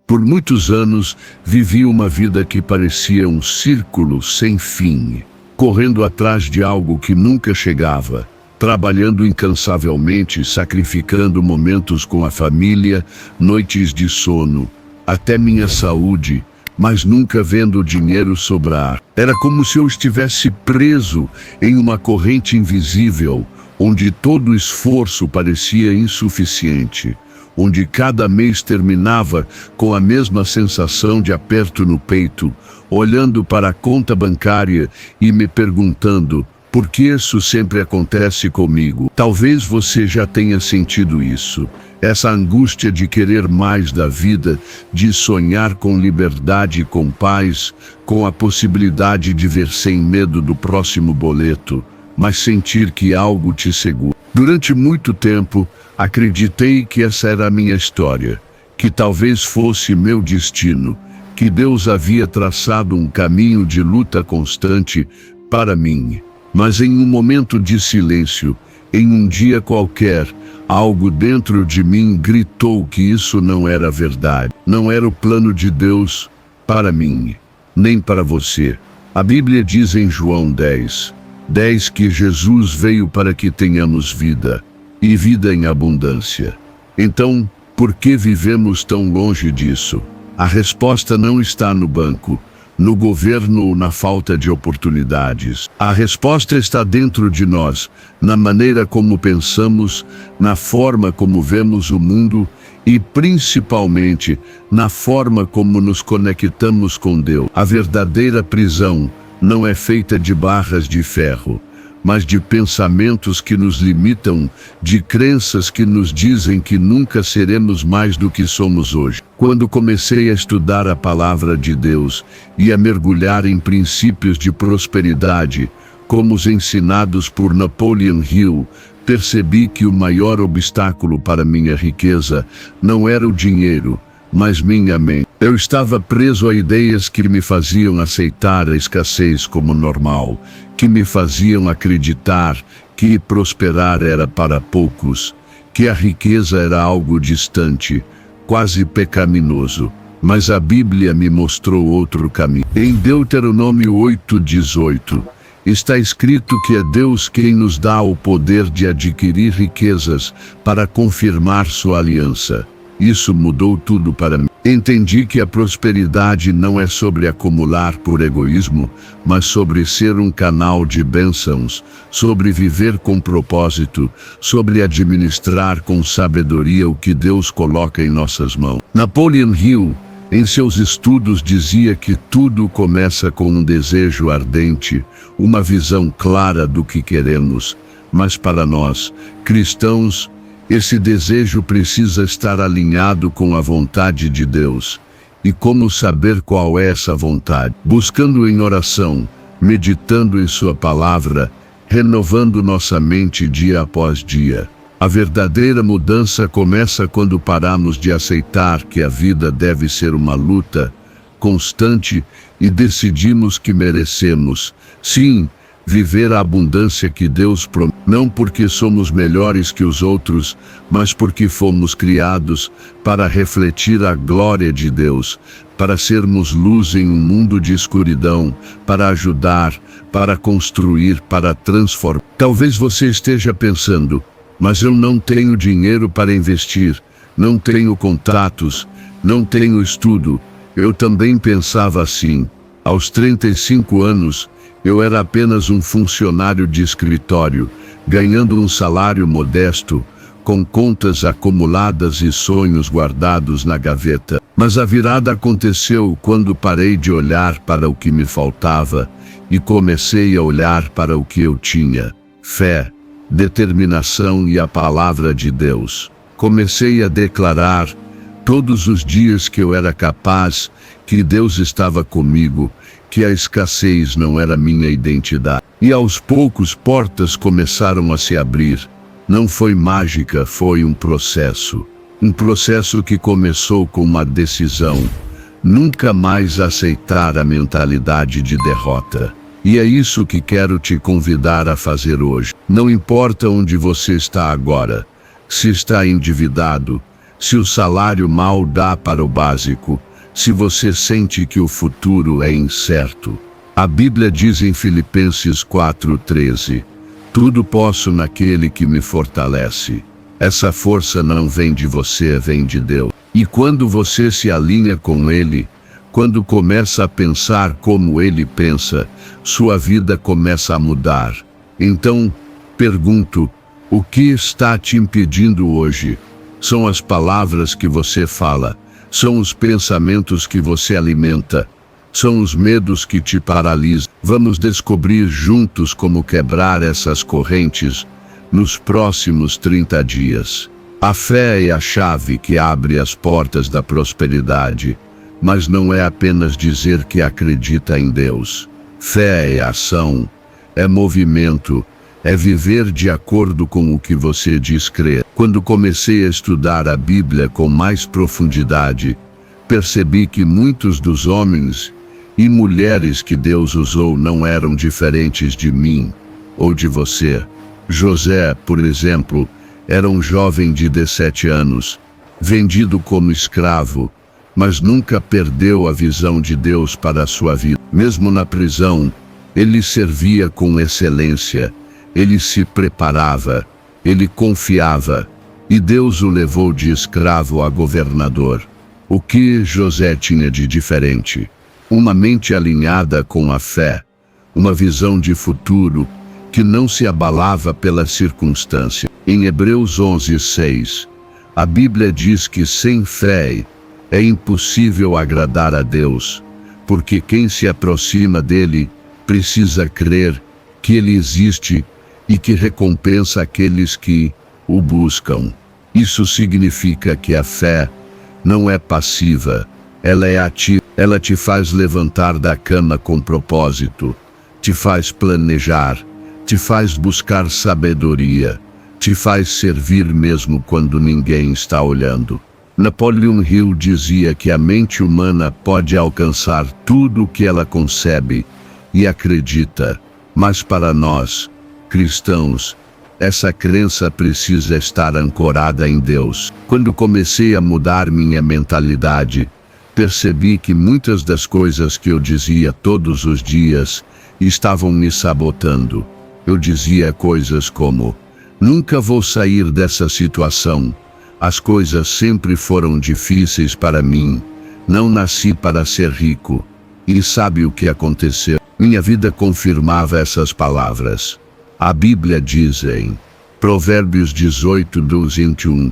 Por muitos anos, vivi uma vida que parecia um círculo sem fim, correndo atrás de algo que nunca chegava, trabalhando incansavelmente, sacrificando momentos com a família, noites de sono, até minha saúde, mas nunca vendo o dinheiro sobrar. Era como se eu estivesse preso em uma corrente invisível, onde todo esforço parecia insuficiente, onde cada mês terminava com a mesma sensação de aperto no peito, olhando para a conta bancária e me perguntando: por que isso sempre acontece comigo? Talvez você já tenha sentido isso. Essa angústia de querer mais da vida, de sonhar com liberdade e com paz, com a possibilidade de ver sem medo do próximo boleto, mas sentir que algo te segura. Durante muito tempo, acreditei que essa era a minha história, que talvez fosse meu destino, que Deus havia traçado um caminho de luta constante para mim. Mas em um momento de silêncio, em um dia qualquer, algo dentro de mim gritou que isso não era verdade. Não era o plano de Deus para mim, nem para você. A Bíblia diz em João 10:10 que Jesus veio para que tenhamos vida, e vida em abundância. Então, por que vivemos tão longe disso? A resposta não está no banco, no governo ou na falta de oportunidades. A resposta está dentro de nós, na maneira como pensamos, na forma como vemos o mundo e, principalmente, na forma como nos conectamos com Deus. A verdadeira prisão não é feita de barras de ferro, mas de pensamentos que nos limitam, de crenças que nos dizem que nunca seremos mais do que somos hoje. Quando comecei a estudar a palavra de Deus e a mergulhar em princípios de prosperidade, como os ensinados por Napoleon Hill, percebi que o maior obstáculo para minha riqueza não era o dinheiro, mas minha mente. Eu estava preso a ideias que me faziam aceitar a escassez como normal, que me faziam acreditar que prosperar era para poucos, que a riqueza era algo distante, quase pecaminoso. Mas a Bíblia me mostrou outro caminho. Em Deuteronômio 8:18, está escrito que é Deus quem nos dá o poder de adquirir riquezas para confirmar sua aliança. Isso mudou tudo para mim. Entendi que a prosperidade não é sobre acumular por egoísmo, mas sobre ser um canal de bênçãos, sobre viver com propósito, sobre administrar com sabedoria o que Deus coloca em nossas mãos. Napoleon Hill, em seus estudos, dizia que tudo começa com um desejo ardente, uma visão clara do que queremos, mas para nós, cristãos, esse desejo precisa estar alinhado com a vontade de Deus. E como saber qual é essa vontade? Buscando em oração, meditando em sua palavra, renovando nossa mente dia após dia. A verdadeira mudança começa quando paramos de aceitar que a vida deve ser uma luta constante e decidimos que merecemos, sim, viver a abundância que Deus promete. Não porque somos melhores que os outros, mas porque fomos criados para refletir a glória de Deus, para sermos luz em um mundo de escuridão, para ajudar, para construir, para transformar. Talvez você esteja pensando: mas eu não tenho dinheiro para investir, não tenho contatos, não tenho estudo. Eu também pensava assim. Aos 35 anos, eu era apenas um funcionário de escritório, ganhando um salário modesto, com contas acumuladas e sonhos guardados na gaveta. Mas a virada aconteceu quando parei de olhar para o que me faltava e comecei a olhar para o que eu tinha: fé, determinação e a palavra de Deus. Comecei a declarar todos os dias que eu era capaz, que Deus estava comigo, que a escassez não era minha identidade. E aos poucos portas começaram a se abrir. Não foi mágica, foi um processo. Um processo que começou com uma decisão: nunca mais aceitar a mentalidade de derrota. E é isso que quero te convidar a fazer hoje. Não importa onde você está agora, se está endividado, se o salário mal dá para o básico, se você sente que o futuro é incerto. A Bíblia diz em Filipenses 4:13, tudo posso naquele que me fortalece. Essa força não vem de você, vem de Deus. E quando você se alinha com Ele, quando começa a pensar como Ele pensa, sua vida começa a mudar. Então, pergunto, o que está te impedindo hoje? São as palavras que você fala, são os pensamentos que você alimenta, são os medos que te paralisam. Vamos descobrir juntos como quebrar essas correntes nos próximos 30 dias. A fé é a chave que abre as portas da prosperidade, mas não é apenas dizer que acredita em Deus. Fé é ação, é movimento, é viver de acordo com o que você diz crer. Quando comecei a estudar a Bíblia com mais profundidade, percebi que muitos dos homens e mulheres que Deus usou não eram diferentes de mim ou de você. José, por exemplo, era um jovem de 17 anos, vendido como escravo, mas nunca perdeu a visão de Deus para a sua vida. Mesmo na prisão, ele servia com excelência, ele se preparava, ele confiava, e Deus o levou de escravo a governador. O que José tinha de diferente? Uma mente alinhada com a fé, uma visão de futuro que não se abalava pela circunstância. Em Hebreus 11:6, a Bíblia diz que sem fé é impossível agradar a Deus, porque quem se aproxima dele precisa crer que ele existe e que recompensa aqueles que o buscam. Isso significa que a fé não é passiva, ela é ativa. Ela te faz levantar da cama com propósito, te faz planejar, te faz buscar sabedoria, te faz servir mesmo quando ninguém está olhando. Napoleon Hill dizia que a mente humana pode alcançar tudo o que ela concebe e acredita, mas para nós, cristãos, essa crença precisa estar ancorada em Deus. Quando comecei a mudar minha mentalidade, percebi que muitas das coisas que eu dizia todos os dias estavam me sabotando. Eu dizia coisas como: nunca vou sair dessa situação. As coisas sempre foram difíceis para mim. Não nasci para ser rico. E sabe o que aconteceu? Minha vida confirmava essas palavras. A Bíblia diz em Provérbios 18:21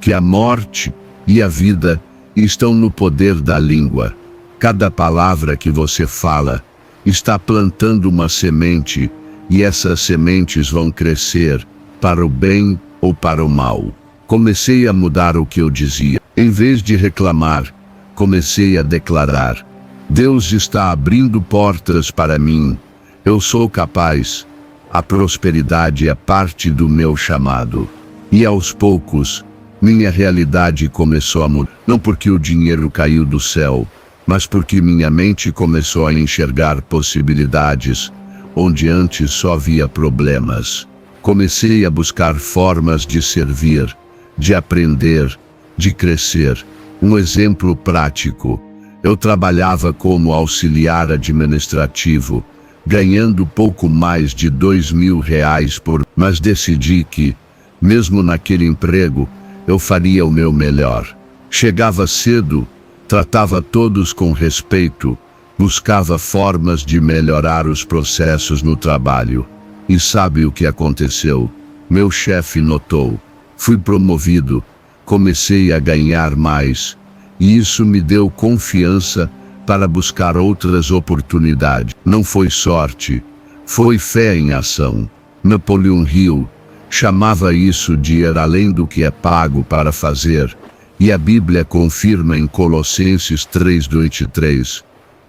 que a morte e a vida estão no poder da língua. Cada palavra que você fala está plantando uma semente, e essas sementes vão crescer para o bem ou para o mal. Comecei a mudar o que eu dizia. Em vez de reclamar, comecei a declarar: Deus está abrindo portas para mim. Eu sou capaz. A prosperidade é parte do meu chamado. E aos poucos, minha realidade começou a mudar. Não porque o dinheiro caiu do céu, mas porque minha mente começou a enxergar possibilidades, onde antes só havia problemas. Comecei a buscar formas de servir, de aprender, de crescer. Um exemplo prático: eu trabalhava como auxiliar administrativo, ganhando pouco mais de R$2.000 mas decidi que, mesmo naquele emprego, eu faria o meu melhor. Chegava cedo, tratava todos com respeito, buscava formas de melhorar os processos no trabalho. E sabe o que aconteceu? Meu chefe notou. Fui promovido, comecei a ganhar mais, e isso me deu confiança para buscar outras oportunidades. Não foi sorte, foi fé em ação. Napoleon Hill chamava isso de ir além do que é pago para fazer, e a Bíblia confirma em Colossenses 3:23,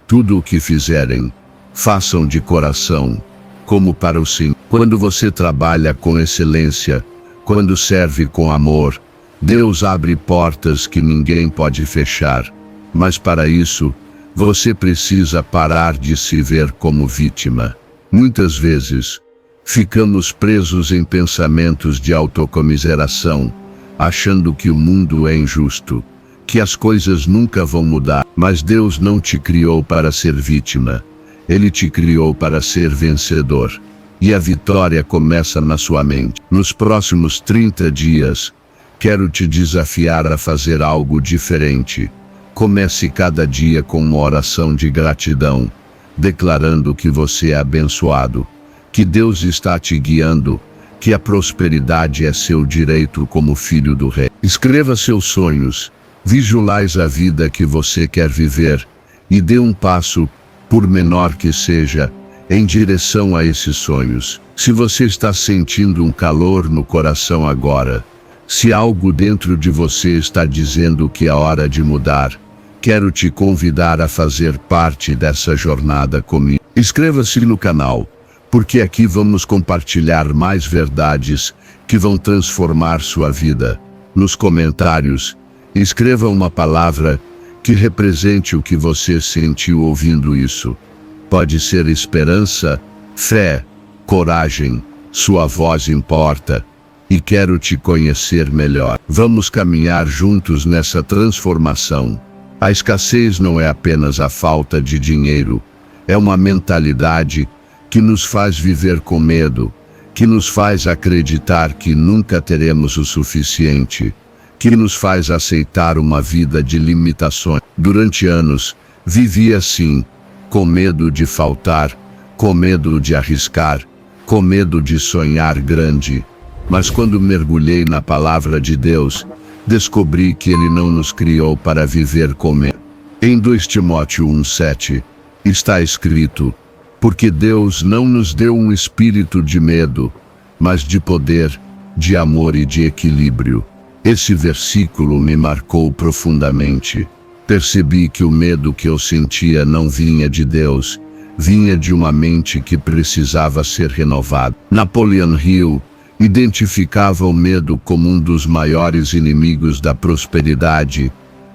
tudo o que fizerem, façam de coração, como para o Senhor. Quando você trabalha com excelência, quando serve com amor, Deus abre portas que ninguém pode fechar. Mas para isso, você precisa parar de se ver como vítima. Muitas vezes, ficamos presos em pensamentos de autocomiseração, achando que o mundo é injusto, que as coisas nunca vão mudar. Mas Deus não te criou para ser vítima. Ele te criou para ser vencedor. E a vitória começa na sua mente. Nos próximos 30 dias, quero te desafiar a fazer algo diferente. Comece cada dia com uma oração de gratidão, declarando que você é abençoado, que Deus está te guiando, que a prosperidade é seu direito como filho do rei. Escreva seus sonhos, visualize a vida que você quer viver e dê um passo, por menor que seja, em direção a esses sonhos. Se você está sentindo um calor no coração agora, se algo dentro de você está dizendo que é hora de mudar, quero te convidar a fazer parte dessa jornada comigo. Inscreva-se no canal, porque aqui vamos compartilhar mais verdades que vão transformar sua vida. Nos comentários, escreva uma palavra que represente o que você sentiu ouvindo isso. Pode ser esperança, fé, coragem, sua voz importa. E quero te conhecer melhor. Vamos caminhar juntos nessa transformação. A escassez não é apenas a falta de dinheiro, é uma mentalidade que nos faz viver com medo, que nos faz acreditar que nunca teremos o suficiente, que nos faz aceitar uma vida de limitações. Durante anos, vivi assim, com medo de faltar, com medo de arriscar, com medo de sonhar grande. Mas quando mergulhei na palavra de Deus, descobri que Ele não nos criou para viver com medo. Em 2 Timóteo 1,7, está escrito: porque Deus não nos deu um espírito de medo, mas de poder, de amor e de equilíbrio. Esse versículo me marcou profundamente. Percebi que o medo que eu sentia não vinha de Deus, vinha de uma mente que precisava ser renovada. Napoleon Hill identificava o medo como um dos maiores inimigos da prosperidade,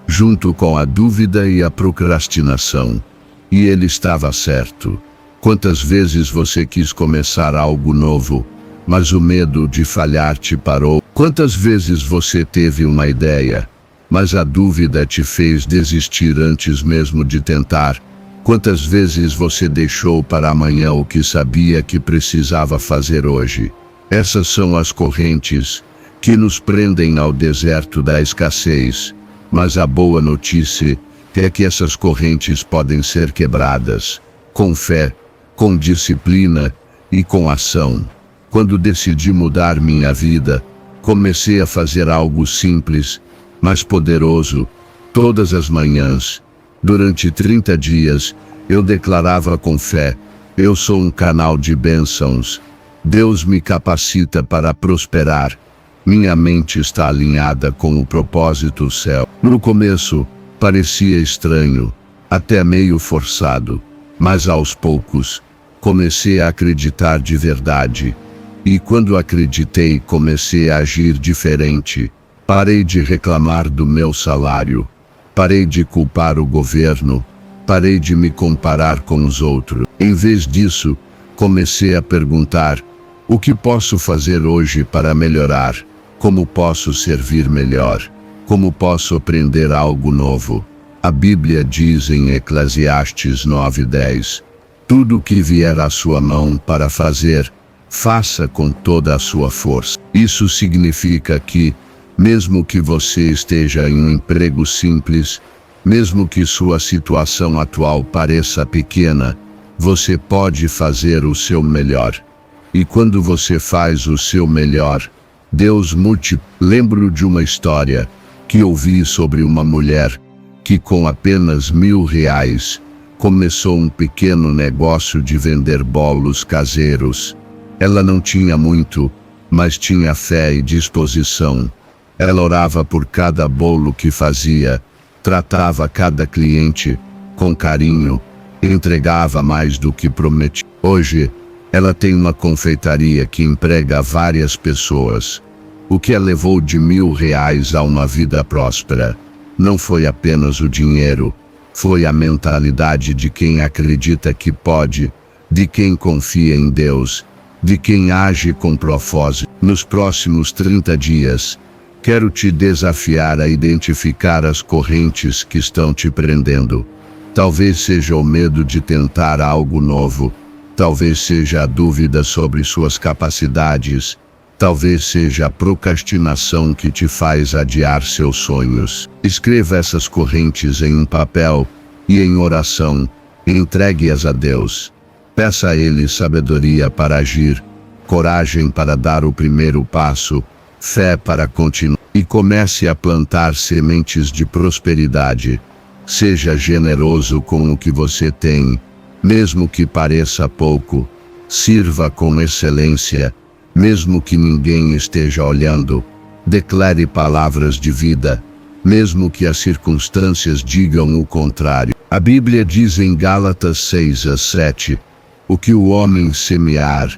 junto com a dúvida e a procrastinação. E ele estava certo. Quantas vezes você quis começar algo novo, mas o medo de falhar te parou? Quantas vezes você teve uma ideia, mas a dúvida te fez desistir antes mesmo de tentar? Quantas vezes você deixou para amanhã o que sabia que precisava fazer hoje? Essas são as correntes que nos prendem ao deserto da escassez, mas a boa notícia é que essas correntes podem ser quebradas, com fé, com disciplina e com ação. Quando decidi mudar minha vida, comecei a fazer algo simples, mas poderoso. Todas as manhãs, durante 30 dias, eu declarava com fé: eu sou um canal de bênçãos. Deus me capacita para prosperar. Minha mente está alinhada com o propósito do céu. No começo, parecia estranho, até meio forçado, mas aos poucos, comecei a acreditar de verdade. E quando acreditei, comecei a agir diferente. Parei de reclamar do meu salário. Parei de culpar o governo. Parei de me comparar com os outros. Em vez disso, comecei a perguntar: o que posso fazer hoje para melhorar? Como posso servir melhor? Como posso aprender algo novo? A Bíblia diz em Eclesiastes 9:10: tudo o que vier à sua mão para fazer, faça com toda a sua força. Isso significa que, mesmo que você esteja em um emprego simples, mesmo que sua situação atual pareça pequena, você pode fazer o seu melhor. E quando você faz o seu melhor, Deus multiplica. Lembro de uma história que ouvi sobre uma mulher que com apenas R$1.000 começou um pequeno negócio de vender bolos caseiros. Ela não tinha muito, mas tinha fé e disposição. Ela orava por cada bolo que fazia, tratava cada cliente com carinho, entregava mais do que prometia. Hoje, ela tem uma confeitaria que emprega várias pessoas. O que a levou de R$1.000 a uma vida próspera não foi apenas o dinheiro, foi a mentalidade de quem acredita que pode, de quem confia em Deus, de quem age com propósito. Nos próximos 30 dias, Quero te desafiar a identificar as correntes que estão te prendendo. Talvez seja o medo de tentar algo novo. Talvez seja a dúvida sobre suas capacidades. Talvez seja a procrastinação que te faz adiar seus sonhos. Escreva essas correntes em um papel e em oração. Entregue-as a Deus. Peça a Ele sabedoria para agir, coragem para dar o primeiro passo, fé para continuar. E comece a plantar sementes de prosperidade. Seja generoso com o que você tem, mesmo que pareça pouco. Sirva com excelência, mesmo que ninguém esteja olhando. Declare palavras de vida, mesmo que as circunstâncias digam o contrário. A Bíblia diz em Gálatas 6:7, o que o homem semear,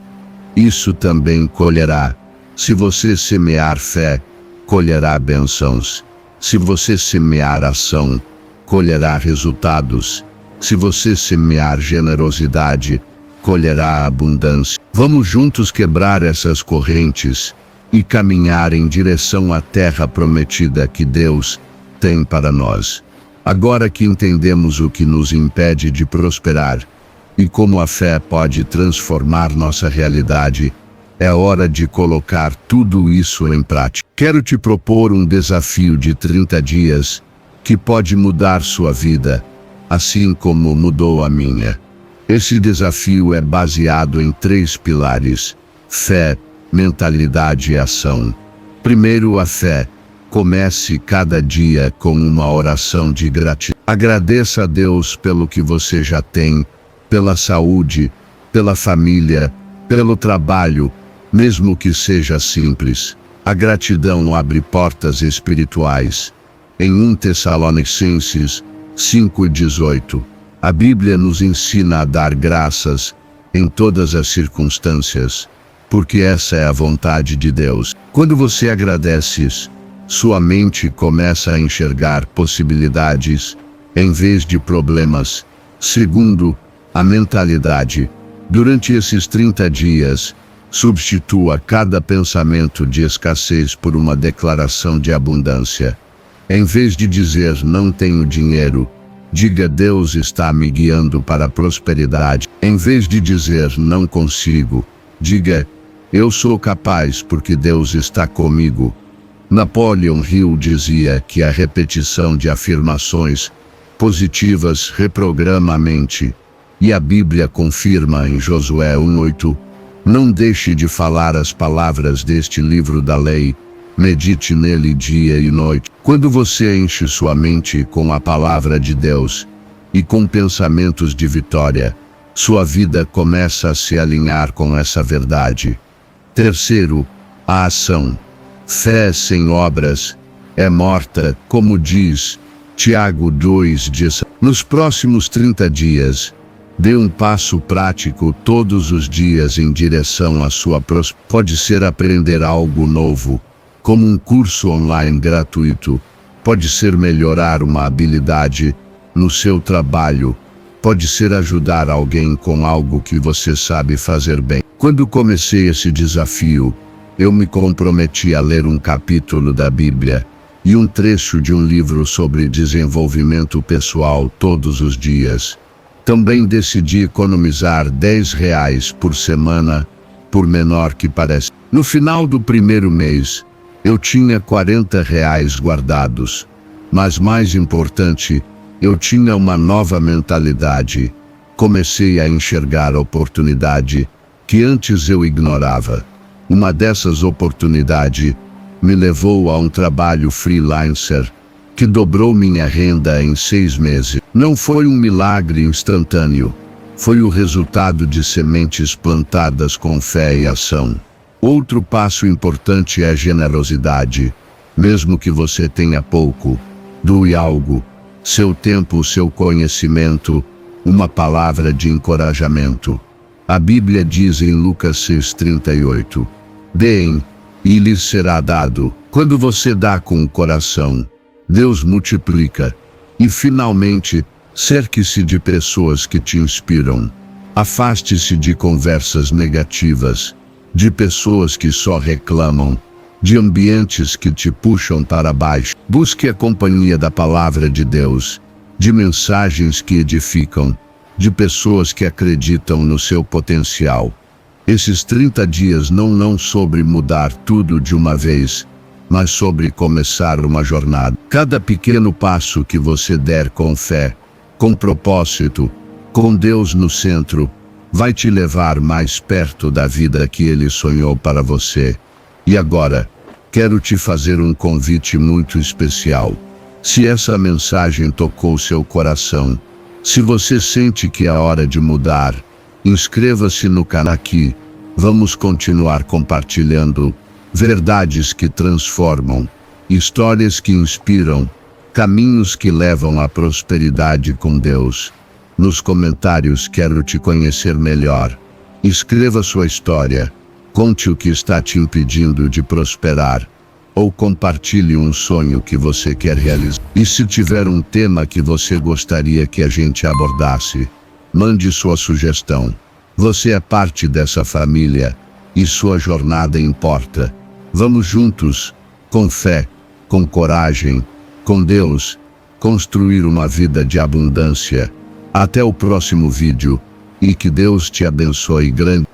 isso também colherá. Se você semear fé, colherá bênçãos. Se você semear ação, colherá resultados. Se você semear generosidade, colherá abundância. Vamos juntos quebrar essas correntes e caminhar em direção à terra prometida que Deus tem para nós. Agora que entendemos o que nos impede de prosperar e como a fé pode transformar nossa realidade, é hora de colocar tudo isso em prática. Quero te propor um desafio de 30 dias que pode mudar sua vida, assim como mudou a minha. Esse desafio é baseado em 3 pilares: fé, mentalidade e ação. Primeiro, a fé. Comece cada dia com uma oração de gratidão. Agradeça a Deus pelo que você já tem, pela saúde, pela família, pelo trabalho, mesmo que seja simples. A gratidão abre portas espirituais. Em 1 Tessalonicenses 5:18, a Bíblia nos ensina a dar graças em todas as circunstâncias, porque essa é a vontade de Deus. Quando você agradece, sua mente começa a enxergar possibilidades em vez de problemas. Segundo, a mentalidade. Durante esses 30 dias, substitua cada pensamento de escassez por uma declaração de abundância. Em vez de dizer não tenho dinheiro, diga Deus está me guiando para a prosperidade. Em vez de dizer não consigo, diga eu sou capaz porque Deus está comigo. Napoleon Hill dizia que a repetição de afirmações positivas reprograma a mente, e a Bíblia confirma em Josué 1:8, não deixe de falar as palavras deste livro da lei, medite nele dia e noite. Quando você enche sua mente com a palavra de Deus e com pensamentos de vitória, sua vida começa a se alinhar com essa verdade. Terceiro, a ação. Fé sem obras é morta, como diz Tiago 2:10. Nos próximos 30 dias, dê um passo prático todos os dias em direção à sua prosperidade. Pode ser aprender algo novo, como um curso online gratuito. Pode ser melhorar uma habilidade no seu trabalho. Pode ser ajudar alguém com algo que você sabe fazer bem. Quando comecei esse desafio, eu me comprometi a ler um capítulo da Bíblia e um trecho de um livro sobre desenvolvimento pessoal todos os dias. Também decidi economizar R$ 10 por semana, por menor que pareça. No final do primeiro mês, eu tinha R$ 40 guardados. Mas mais importante, eu tinha uma nova mentalidade. Comecei a enxergar oportunidade que antes eu ignorava. Uma dessas oportunidades me levou a um trabalho freelancer que dobrou minha renda em 6 meses. Não foi um milagre instantâneo. Foi o resultado de sementes plantadas com fé e ação. Outro passo importante é a generosidade. Mesmo que você tenha pouco, doe algo. Seu tempo, seu conhecimento, uma palavra de encorajamento. A Bíblia diz em Lucas 6:38, deem, e lhes será dado. Quando você dá com o coração, Deus multiplica. E finalmente, cerque-se de pessoas que te inspiram. Afaste-se de conversas negativas, de pessoas que só reclamam. de ambientes que te puxam para baixo. Busque a companhia da palavra de Deus, de mensagens que edificam, de pessoas que acreditam no seu potencial. Esses 30 dias não sobre mudar tudo de uma vez, mas sobre começar uma jornada. Cada pequeno passo que você der com fé, com propósito, com Deus no centro, vai te levar mais perto da vida que Ele sonhou para você. E agora, quero te fazer um convite muito especial. Se essa mensagem tocou seu coração, se você sente que é hora de mudar, inscreva-se no canal aqui. Vamos continuar compartilhando verdades que transformam, histórias que inspiram, caminhos que levam à prosperidade com Deus. Nos comentários quero te conhecer melhor. Escreva sua história, conte o que está te impedindo de prosperar, ou compartilhe um sonho que você quer realizar. E se tiver um tema que você gostaria que a gente abordasse, mande sua sugestão. Você é parte dessa família, e sua jornada importa. Vamos juntos, com fé, com coragem, com Deus, construir uma vida de abundância. Até o próximo vídeo, e que Deus te abençoe grande.